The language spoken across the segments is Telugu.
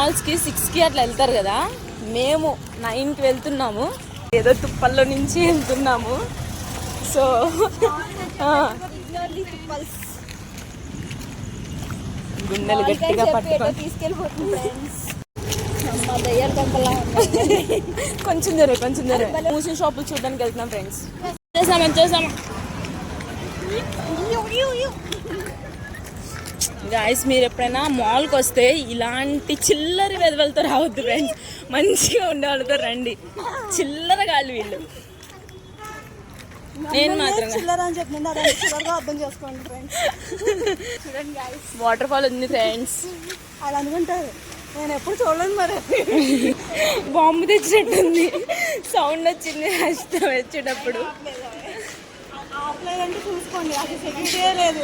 మాల్స్కి 6కి అట్లా వెళ్తారు కదా, మేము 9కి వెళ్తున్నాము. ఏదో తుప్పల్లో నుంచి వెళ్తున్నాము. సో గుండెలు గట్టిగా పట్టుకొని కొంచెం జరే మూసిన షాపులు చూడడానికి వెళ్తున్నాం ఫ్రెండ్స్. చేసామా గాయస్, మీరు ఎప్పుడైనా మాల్కి వస్తే ఇలాంటి చిల్లరి వెదవలతో రావద్దు ఫ్రెండ్స్. మంచిగా ఉండేవాళ్ళతో రండి. చిల్లర గాళ్ళు వీళ్ళు. నేను మాత్రం వాటర్ ఫాల్ ఉంది ఫ్రెండ్స్. అలా అనుకుంటారు, నేను ఎప్పుడు చూడలేదు. మరి బాంబు తెచ్చినట్టుంది, సౌండ్ వచ్చింది వచ్చేటప్పుడు. చూసుకోండి, అది సెక్యూరిటీ లేదు.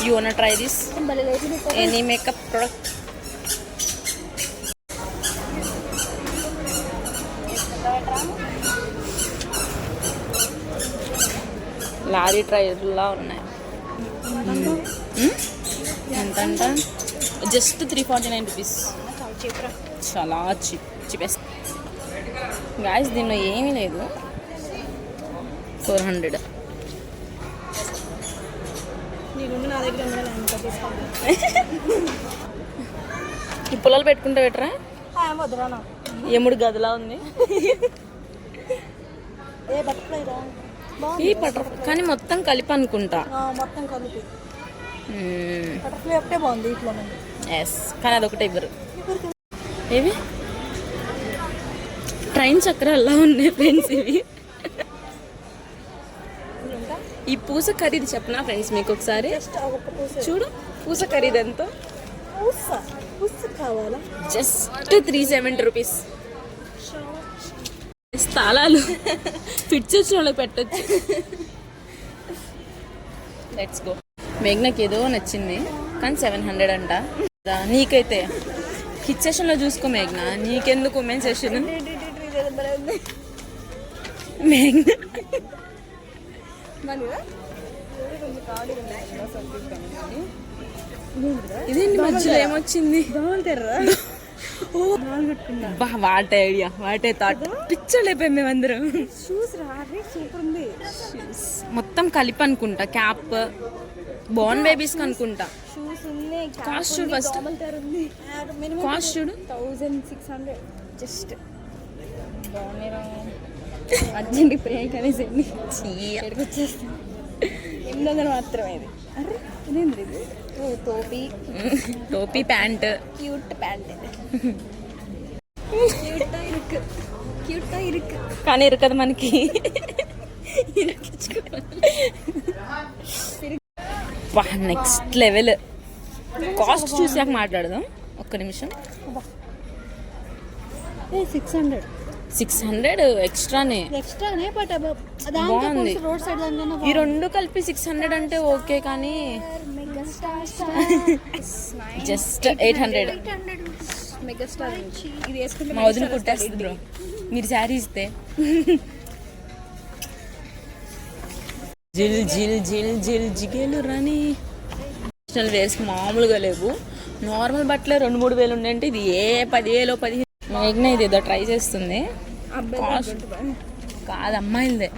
You wanna try this? Any makeup product? లారీ ట్రైర్లా ఉన్నాయి. ఎంతంట? Just 349 rupees. చాలా చీపెస్ట్ గాయస్. దీనిలో ఏమీ లేదు. 400. ఈ పొలాలు పెట్టుకుంటా పెట్టరా? ఎముడు గదిలా ఉంది. ఈ బటర్ఫ్లై కానీ మొత్తం కలిపి అనుకుంటా. మొత్తం కలిపి బటర్ఫ్లై ఒకటే బాగుంది ఇట్లా. ఎస్, కానీ అదొకటే ఇవ్వరు. ఏవి ట్రైన్ చక్రాల్లా ఉన్నాయి ఫ్రెండ్స్ ఇవి. ఈ పూస ఖరీదు చెప్పనా ఫ్రెండ్స్ మీకు ఒకసారి? చూడు పూస ఖరీదు ఎంతో. Just 370 rupees. స్థలాలు ఫిట్స్ వచ్చిన వాళ్ళకి పెట్టచ్చు. Let's go. మేఘ్నాకి ఏదో నచ్చింది కానీ 700 అంట. నీకైతే కిచ్ సెషన్లో చూసుకో మేఘ్నా, నీకెందుకు ఉమెన్ సెషన్? మేఘ్నా ఇదేంటి మధ్యలో ఏమొచ్చింది? What idea, what a thought. Picture లేపాం మేమందరం. మొత్తం కలిపి అనుకుంటా. క్యాప్ బోర్న్ బేబీస్ అనుకుంటా. కాస్ట్ చూడు ఫస్ట్. కాస్ట్ చూడు 1600. జస్ట్ అర్జెంట్ ప్రియాంక అనేసండి వచ్చేస్తాం. 800 మాత్రమే. ఇది అరే ఇదేంది? ఇది టోపీ ప్యాంట్. Cute pant. క్యూట్ ఇరుకు కానీ ఇరుకదు మనకి. Next level. కాస్ట్ చూసాక మాట్లాడదాం. ఒక్క నిమిషం. 600 ఎక్స్ట్రానే. బాగుంది. ఈ రెండు కలిపి 600 అంటే ఓకే, కానీ జస్ట్ 800. మా వదిన కుట్టేస్తుంది బ్రో మీరు శారీ ఇస్తే. జిల్ జిల్ జిల్ జిల్ జిగేలు రాని. నేషనల్ వేర్స్ మామూలుగా లేవు. నార్మల్ బట్టలే 2-3 వేలు ఉండంటే ఇది 10,000 15. మేఘ్నా ఇది ఏదో ట్రై చేస్తుంది. కాదు అమ్మాయిలదే.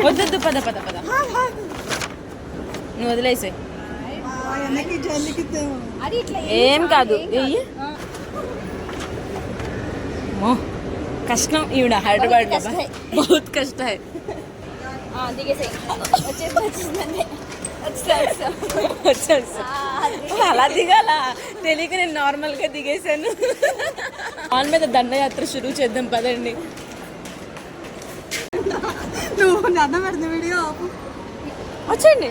వద్దొద్దు, పద పద పద. నువ్వు వదిలేసే. ఏం కాదు. కష్టం ఈవిడ హైదరాబాద్ లో బహుత్ కష్ట. అలా దిగాల తెలియక నేను నార్మల్ గా దిగేసాను. వాళ్ళ మీద దండయాత్ర షురూ చేద్దాం పదండి. వచ్చండి.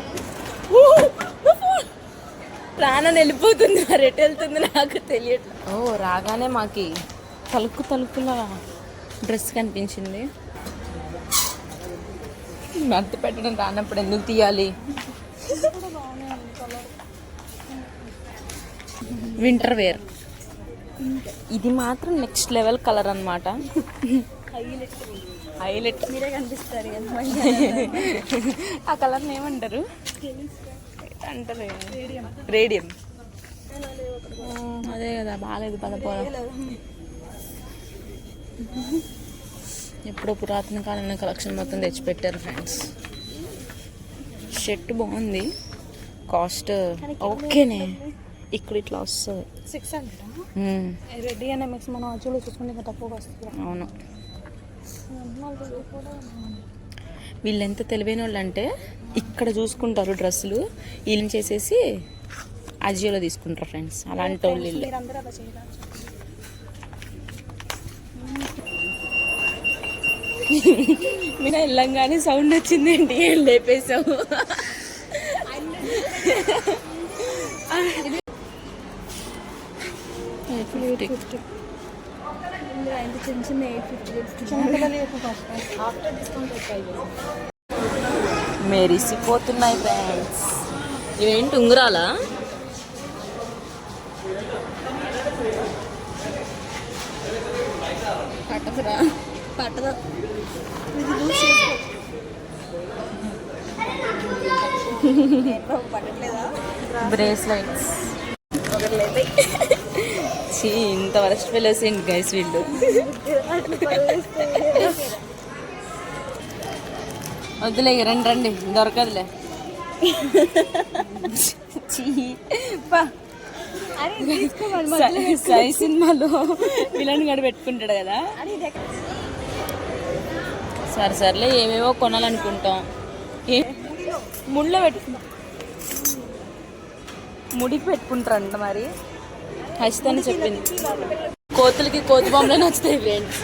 ప్రాణం వెళ్ళిపోతుంది. రెట్ వెళ్తుంది నాకు తెలియట్లేదు. ఓ రాగానే మాకి తలుపుల డ్రెస్ కనిపించింది. మర్తి పెట్టడం రానప్పుడు ఎందుకు తీయాలి? Winter wear. ఇది మాత్రం నెక్స్ట్ లెవెల్ కలర్ అన్నమాట. హైలైట్. మీరే కనిపిస్తారు ఆ కలర్ని ఏమంటారు? అంటారు రేడియం. అదే కదా, బాగాలేదు పదపోల. ఎప్పుడో పురాతన కాలంలో కలెక్షన్ మొత్తం తెచ్చిపెట్టారు ఫ్రెండ్స్. షర్ట్ బాగుంది, కాస్ట్ ఓకేనే. ఇక్కడ ఇట్లా వస్తుంది 600. రెడ్డి అనే మిక్స్ మనం అచ్చులో చూసుకుంటే ఇంకా తక్కువగా వస్తుంది. అవును. వీళ్ళు ఎంత తెలివైన వాళ్ళు అంటే ఇక్కడ చూసుకుంటారు డ్రెస్సులు, వీళ్ళని చేసేసి అజియోలో తీసుకుంటారు ఫ్రెండ్స్. అలాంటి వాళ్ళు వీళ్ళు. మీరందరూ అలా చేయరా? మీరు వెళ్ళంగానే సౌండ్ వచ్చిందేంటి? లేపేసావు. మెరిసిపోతున్నాయి ఫ్రెండ్స్. ఇవేంటి ఉంగరాలా? పట్టదురా, పట్టదు. పట్టట్లేదా? బ్రేస్లెట్స్. ఇంత వరస్ట్ ఫెలోస్ ఏంటి గైస్ వీళ్ళు. వద్దులే, రండి రండి, దొరకదులే. సాయి సినిమాలో విలన్ గడు పెట్టుకుంటాడు కదా. సరే సర్లే, ఏవేవో కొనాలనుకుంటాం. ముళ్ళో పెట్టుకుంటాం, ముడికి పెట్టుకుంటారంట మరి. హర్షితని చెప్పింది కోతులకి కోతి బొమ్మలే నచ్చుతాయి ఫ్రెండ్స్.